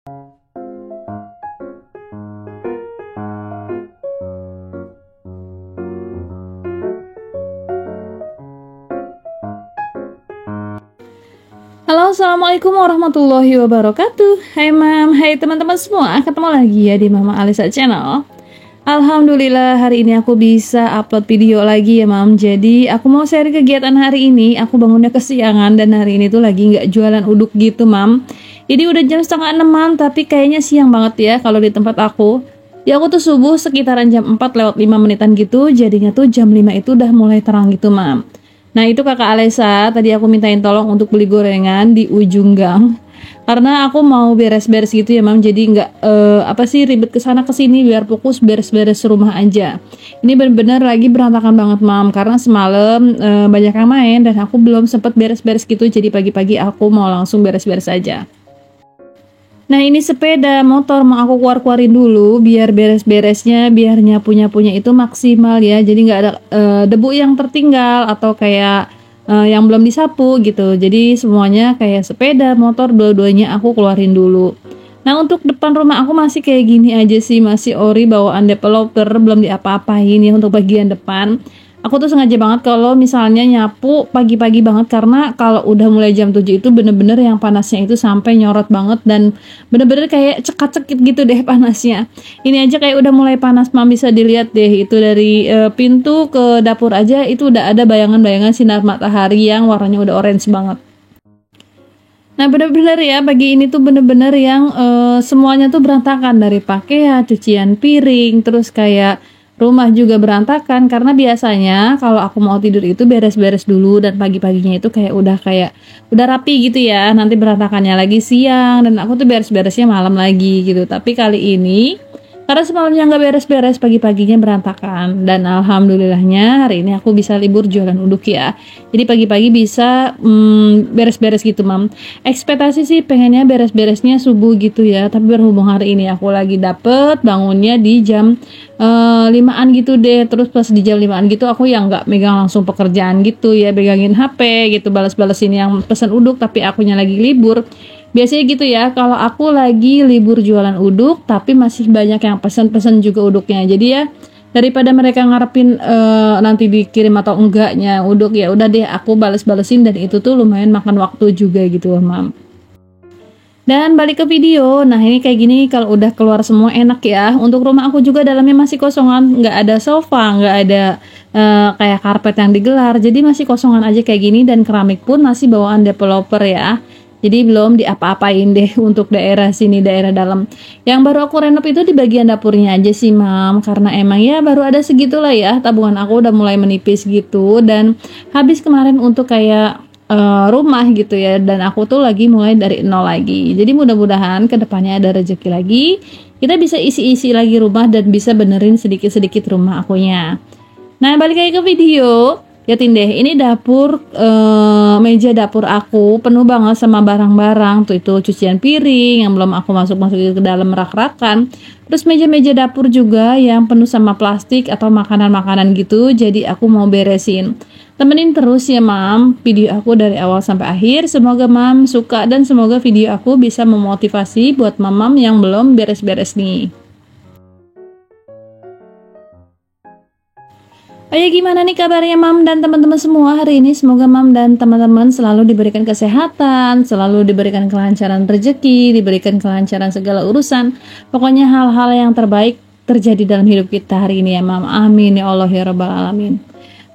Halo, assalamualaikum warahmatullahi wabarakatuh. Hai mam, hai teman-teman semua, ketemu lagi ya di Mama Alisa Channel. Alhamdulillah hari ini aku bisa upload video lagi ya mam. Jadi aku mau share kegiatan hari ini. Aku bangunnya kesiangan dan hari ini tuh lagi nggak jualan uduk gitu mam. Jadi udah jam setengah 6 tapi kayaknya siang banget ya kalau di tempat aku. Ya aku tuh subuh sekitaran jam 4 lewat 5 menitan gitu. Jadinya tuh jam 5 itu udah mulai terang gitu mam. Nah itu kakak Alesa, tadi aku mintain tolong untuk beli gorengan di ujung gang. Karena aku mau beres-beres gitu ya mam, jadi nggak ribet kesana kesini, biar fokus beres-beres rumah aja. Ini bener-bener lagi berantakan banget mam, karena semalam banyak yang main dan aku belum sempet beres-beres gitu, jadi pagi-pagi aku mau langsung beres-beres aja. Nah ini sepeda motor mau aku keluar-keluarin dulu biar beres-beresnya, biar nyapu-nyapunya itu maksimal ya. Jadi nggak ada debu yang tertinggal atau kayak yang belum disapu gitu. Jadi semuanya kayak sepeda motor dua-duanya aku keluarin dulu. Nah untuk depan rumah aku masih kayak gini aja sih, masih ori bawaan developer, belum diapa-apain ya untuk bagian depan. Aku tuh sengaja banget kalau misalnya nyapu pagi-pagi banget, karena kalau udah mulai jam 7 itu bener-bener yang panasnya itu sampai nyorot banget dan bener-bener kayak cekat-cekit gitu deh panasnya. Ini aja kayak udah mulai panas mam, bisa dilihat deh itu dari pintu ke dapur aja itu udah ada bayangan-bayangan sinar matahari yang warnanya udah orange banget. Nah bener-bener ya pagi ini tuh bener-bener yang semuanya tuh berantakan, dari pakaian, cucian piring, terus kayak rumah juga berantakan, karena biasanya kalau aku mau tidur itu beres-beres dulu dan pagi-paginya itu kayak udah rapi gitu ya, nanti berantakannya lagi siang dan aku tuh beres-beresnya malam lagi gitu. Tapi kali ini karena semalamnya nggak beres-beres, pagi-paginya berantakan, dan alhamdulillahnya hari ini aku bisa libur jualan uduk ya. Jadi pagi-pagi bisa beres-beres gitu mam. Ekspektasi sih pengennya beres-beresnya subuh gitu ya, tapi berhubung hari ini aku lagi dapet bangunnya di jam 5-an gitu deh. Terus pas di jam 5-an gitu aku yang nggak megang langsung pekerjaan gitu ya, pegangin HP gitu, balas-balasin yang pesan uduk tapi akunya lagi libur. Biasanya gitu ya kalau aku lagi libur jualan uduk tapi masih banyak yang pesan-pesan juga uduknya. Jadi ya daripada mereka ngarepin nanti dikirim atau enggaknya uduk, ya udah deh aku bales-balesin, dan itu tuh lumayan makan waktu juga gitu mam. Dan balik ke video, nah ini kayak gini kalau udah keluar semua enak ya. Untuk rumah aku juga dalamnya masih kosongan, nggak ada sofa, nggak ada kayak karpet yang digelar, jadi masih kosongan aja kayak gini, dan keramik pun masih bawaan developer ya. Jadi belum diapa-apain deh untuk daerah sini, daerah dalam. Yang baru aku renov itu di bagian dapurnya aja sih mam, karena emang ya baru ada segitulah ya, tabungan aku udah mulai menipis gitu, dan habis kemarin untuk kayak rumah gitu ya, dan aku tuh lagi mulai dari nol lagi. Jadi mudah-mudahan kedepannya ada rezeki lagi, kita bisa isi-isi lagi rumah dan bisa benerin sedikit-sedikit rumah akunya. Nah balik lagi ke video. Liatin deh, ini dapur, meja dapur aku penuh banget sama barang-barang. Tuh itu cucian piring yang belum aku masuk-masukin ke dalam rak-rakan. Terus meja-meja dapur juga yang penuh sama plastik atau makanan-makanan gitu. Jadi aku mau beresin. Temenin terus ya mam video aku dari awal sampai akhir. Semoga mam suka dan semoga video aku bisa memotivasi buat mam yang belum beres-beres nih. Oh ya, gimana nih kabarnya mam dan teman-teman semua hari ini? Semoga mam dan teman-teman selalu diberikan kesehatan, selalu diberikan kelancaran rezeki, diberikan kelancaran segala urusan. Pokoknya hal-hal yang terbaik terjadi dalam hidup kita hari ini ya mam. Amin ya Allah ya Rabbal Alamin.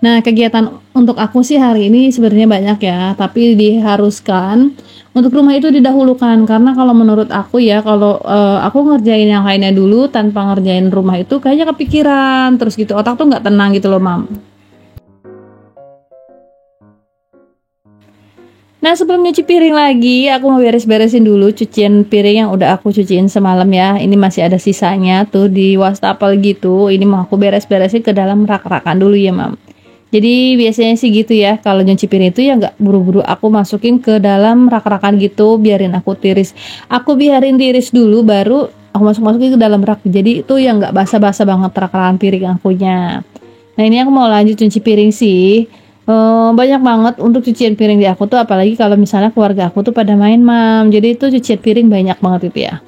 Nah kegiatan untuk aku sih hari ini sebenarnya banyak ya, tapi diharuskan untuk rumah itu didahulukan, karena kalau menurut aku ya, kalau aku ngerjain yang lainnya dulu tanpa ngerjain rumah itu kayaknya kepikiran terus gitu, otak tuh nggak tenang gitu loh mam. Nah sebelum nyuci piring lagi, aku mau beres-beresin dulu cucian piring yang udah aku cuciin semalam ya. Ini masih ada sisanya tuh di wastafel gitu, ini mau aku beres-beresin ke dalam rak-rakan dulu ya mam. Jadi biasanya sih gitu ya, kalau nyuci piring itu ya nggak buru-buru aku masukin ke dalam rak-rakan gitu, biarin aku tiris. Aku biarin tiris dulu baru aku masukin ke dalam rak. Jadi itu yang nggak basah-basah banget rak-rakan piring akunya. Nah ini aku mau lanjut cuci piring sih. Banyak banget untuk cucian piring di aku tuh, apalagi kalau misalnya keluarga aku tuh pada main mam. Jadi itu cucian piring banyak banget itu ya.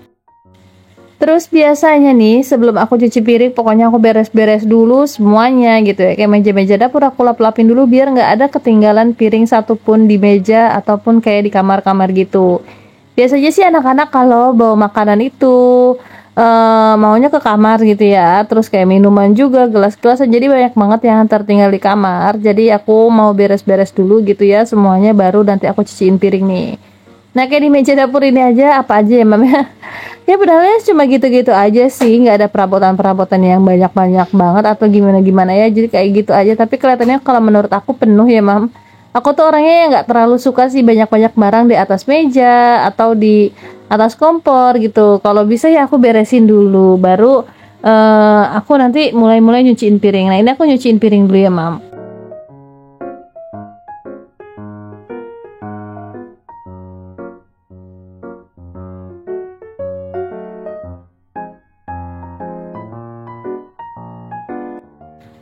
Terus biasanya nih sebelum aku cuci piring pokoknya aku beres-beres dulu semuanya gitu ya, kayak meja-meja dapur aku lap-lapin dulu biar nggak ada ketinggalan piring satupun di meja ataupun kayak di kamar-kamar gitu. Biasanya sih anak-anak kalau bawa makanan itu maunya ke kamar gitu ya, terus kayak minuman juga gelas-gelas, jadi banyak banget yang tertinggal di kamar. Jadi aku mau beres-beres dulu gitu ya semuanya, baru nanti aku cuciin piring nih. Nah kayak di meja dapur ini aja apa aja ya mam ya. Ya padahal cuma gitu-gitu aja sih, nggak ada perabotan-perabotan yang banyak-banyak banget atau gimana-gimana ya, jadi kayak gitu aja. Tapi kelihatannya kalau menurut aku penuh ya mam. Aku tuh orangnya yang nggak terlalu suka sih banyak-banyak barang di atas meja atau di atas kompor gitu. Kalau bisa ya aku beresin dulu, baru aku nanti mulai-mulai nyuciin piring. Nah ini aku nyuciin piring dulu ya mam.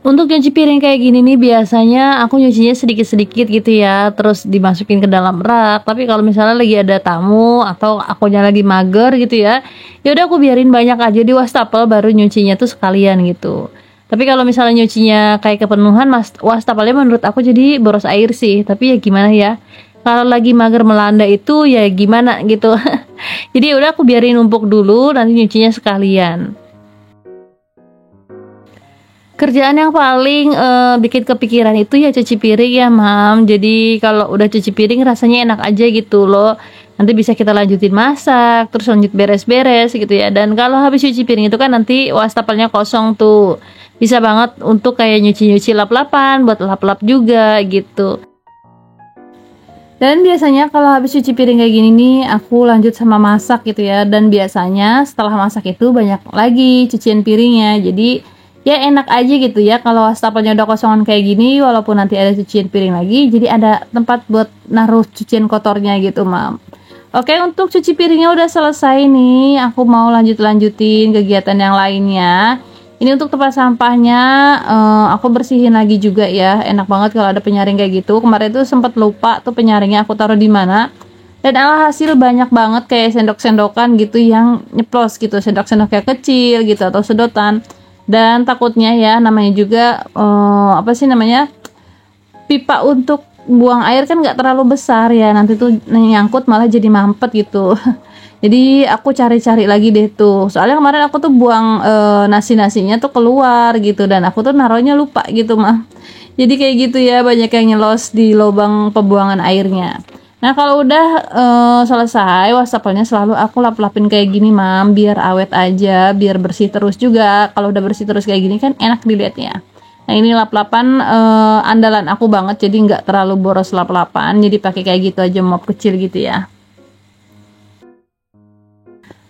Untuk nyuci piring kayak gini nih biasanya aku nyucinya sedikit-sedikit gitu ya, terus dimasukin ke dalam rak. Tapi kalau misalnya lagi ada tamu atau akunya lagi mager gitu ya, ya udah aku biarin banyak aja di wastafel baru nyucinya tuh sekalian gitu. Tapi kalau misalnya nyucinya kayak kepenuhan, wastafelnya menurut aku jadi boros air sih. Tapi ya gimana ya? Kalau lagi mager melanda itu ya gimana gitu. Jadi ya udah aku biarin numpuk dulu, nanti nyucinya sekalian. Kerjaan yang paling bikin kepikiran itu ya cuci piring ya mam. Jadi kalau udah cuci piring rasanya enak aja gitu loh, nanti bisa kita lanjutin masak, terus lanjut beres-beres gitu ya. Dan kalau habis cuci piring itu kan nanti wastafelnya kosong tuh, bisa banget untuk kayak nyuci-nyuci lap-lapan, buat lap-lap juga gitu. Dan biasanya kalau habis cuci piring kayak gini nih aku lanjut sama masak gitu ya. Dan biasanya setelah masak itu banyak lagi cucian piringnya, jadi ya enak aja gitu ya kalau wastafelnya udah kosongan kayak gini, walaupun nanti ada cucian piring lagi, jadi ada tempat buat naruh cucian kotornya gitu mam. Oke, untuk cuci piringnya udah selesai nih, aku mau lanjutin kegiatan yang lainnya. Ini untuk tempat sampahnya aku bersihin lagi juga ya. Enak banget kalau ada penyaring kayak gitu. Kemarin tuh sempat lupa tuh penyaringnya aku taruh di mana, dan alhasil banyak banget kayak sendok-sendokan gitu yang nyeplos gitu, sendok-sendok kayak kecil gitu atau sedotan. Dan takutnya ya namanya juga apa sih namanya, pipa untuk buang air kan nggak terlalu besar ya, nanti tuh nyangkut malah jadi mampet gitu. Jadi aku cari-cari lagi deh tuh, soalnya kemarin aku tuh buang nasinya tuh keluar gitu, dan aku tuh naruhnya lupa gitu mah. Jadi kayak gitu ya, banyak yang nyelos di lubang pembuangan airnya. Nah kalau udah selesai wastafelnya selalu aku lap-lapin kayak gini mam, biar awet aja, biar bersih terus juga. Kalau udah bersih terus kayak gini kan enak dilihatnya. Nah ini lap-lapan andalan aku banget, jadi nggak terlalu boros lap-lapan, jadi pakai kayak gitu aja, mop kecil gitu ya.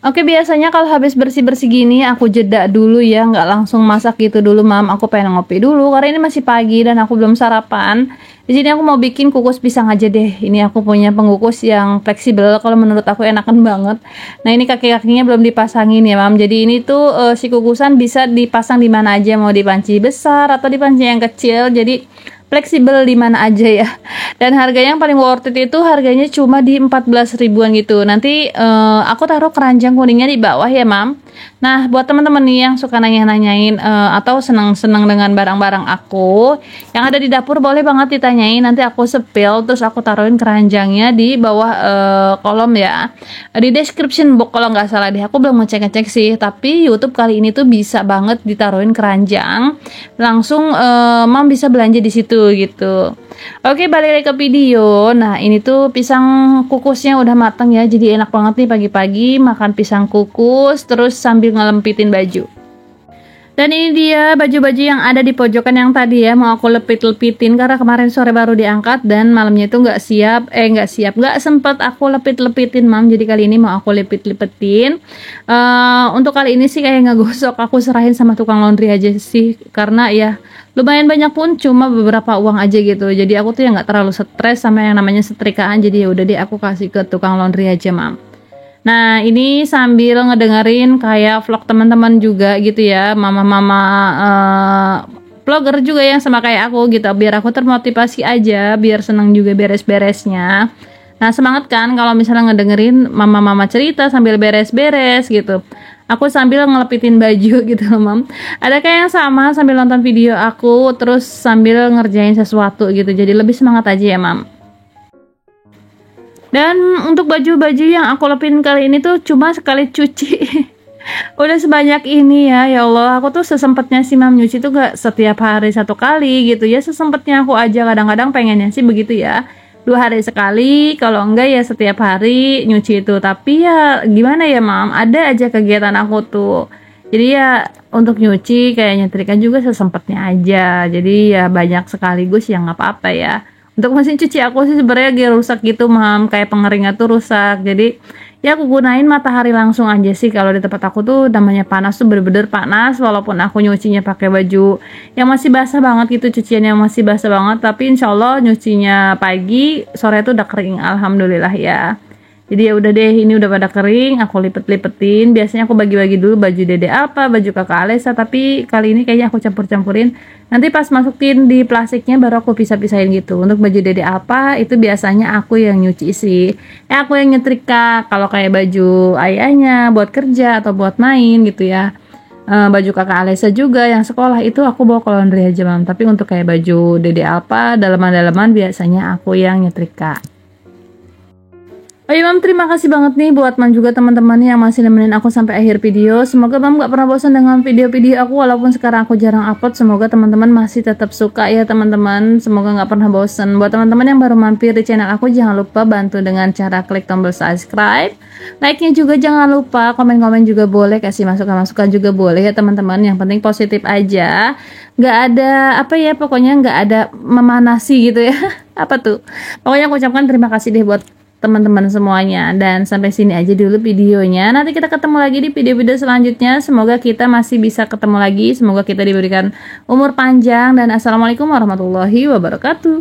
Oke, biasanya kalau habis bersih-bersih gini aku jeda dulu ya, nggak langsung masak gitu dulu mam. Aku pengen ngopi dulu karena ini masih pagi dan aku belum sarapan. Di sini aku mau bikin kukus pisang aja deh. Ini aku punya pengukus yang fleksibel, kalau menurut aku enakan banget. Nah ini kaki-kakinya belum dipasangin ya mam. Jadi ini tuh si kukusan bisa dipasang di mana aja, mau di panci besar atau di panci yang kecil. Jadi fleksibel di mana aja ya. Dan harganya yang paling worth it itu harganya cuma di 14 ribuan gitu. Nanti aku taruh keranjang kuningnya di bawah ya mam. Nah buat teman-teman nih yang suka nanya-nanyain atau senang-senang dengan barang-barang aku yang ada di dapur, boleh banget ditanyain, nanti aku sepil terus aku taruhin keranjangnya di bawah kolom ya, di description box kalau nggak salah deh. Aku belum ngecek-ngecek sih, tapi YouTube kali ini tuh bisa banget ditaruhin keranjang langsung, mam bisa belanja di situ gitu. Oke, balik lagi ke video. Nah ini tuh pisang kukusnya udah matang ya, jadi enak banget nih pagi-pagi makan pisang kukus terus sambil ngelempitin baju. Dan ini dia baju-baju yang ada di pojokan yang tadi ya, mau aku lepit-lepitin karena kemarin sore baru diangkat dan malamnya itu nggak sempet aku lepit-lepitin mam. Jadi kali ini mau aku lepit-lepitin. Untuk kali ini sih kayak ngegosok aku serahin sama tukang laundry aja sih, karena ya lumayan banyak pun cuma beberapa uang aja gitu. Jadi aku tuh ya nggak terlalu stres sama yang namanya setrikaan. Jadi ya udah deh aku kasih ke tukang laundry aja mam. Nah ini sambil ngedengerin kayak vlog teman-teman juga gitu ya, mama-mama vlogger juga yang sama kayak aku gitu, biar aku termotivasi aja, biar seneng juga beres-beresnya. Nah semangat kan kalau misalnya ngedengerin mama-mama cerita sambil beres-beres gitu. aku sambil ngelepitin baju gitu loh mam. Adakah yang sama sambil nonton video aku terus sambil ngerjain sesuatu gitu, jadi lebih semangat aja ya mam. Dan untuk baju-baju yang aku lepin kali ini tuh cuma sekali cuci. Udah sebanyak ini ya Allah, aku tuh sesempatnya sih mam nyuci tuh gak setiap hari satu kali gitu ya, sesempatnya aku aja, kadang-kadang pengennya sih begitu ya, 2 hari sekali, kalau enggak ya setiap hari nyuci itu. Tapi ya gimana ya mam, ada aja kegiatan aku tuh, jadi ya untuk nyuci kayak nyetrika juga sesempatnya aja, jadi ya banyak sekaligus ya nggak apa-apa ya. Untuk mesin cuci aku sih sebenarnya lagi rusak gitu mam, kayak pengeringnya tuh rusak, jadi ya aku gunain matahari langsung aja sih. Kalau di tempat aku tuh namanya panas tuh bener-bener panas, walaupun aku nyucinya pakai baju yang masih basah banget gitu, cucian yang masih basah banget, tapi insya Allah nyucinya pagi, sore tuh udah kering alhamdulillah ya. Jadi ya udah deh, ini udah pada kering, aku lipet-lipetin. Biasanya aku bagi-bagi dulu baju dede apa, baju kakak Alesa, tapi kali ini kayaknya aku campur-campurin. Nanti pas masukin di plastiknya baru aku pisah-pisahin gitu. Untuk baju dede apa, itu biasanya aku yang nyuci sih. Aku yang nyetrika. Kalau kayak baju ayahnya buat kerja atau buat main gitu ya. Baju kakak Alesa juga yang sekolah itu aku bawa ke laundry aja mam. Tapi untuk kayak baju dede apa, dalaman-dalaman biasanya aku yang nyetrika. Oh iya mam, terima kasih banget nih buat mam juga teman-teman yang masih nemenin aku sampai akhir video. Semoga mam gak pernah bosan dengan video-video aku walaupun sekarang aku jarang upload. Semoga teman-teman masih tetap suka ya teman-teman. Semoga gak pernah bosan. Buat teman-teman yang baru mampir di channel aku, jangan lupa bantu dengan cara klik tombol subscribe. Like-nya juga jangan lupa, komen-komen juga boleh, kasih masukan-masukan juga boleh ya teman-teman. Yang penting positif aja. Gak ada apa ya, pokoknya gak ada memanasi gitu ya. Apa tuh? Pokoknya aku ucapkan terima kasih deh buat teman-teman semuanya. Dan sampai sini aja dulu videonya. Nanti kita ketemu lagi di video-video selanjutnya. Semoga kita masih bisa ketemu lagi. Semoga kita diberikan umur panjang. Dan assalamualaikum warahmatullahi wabarakatuh.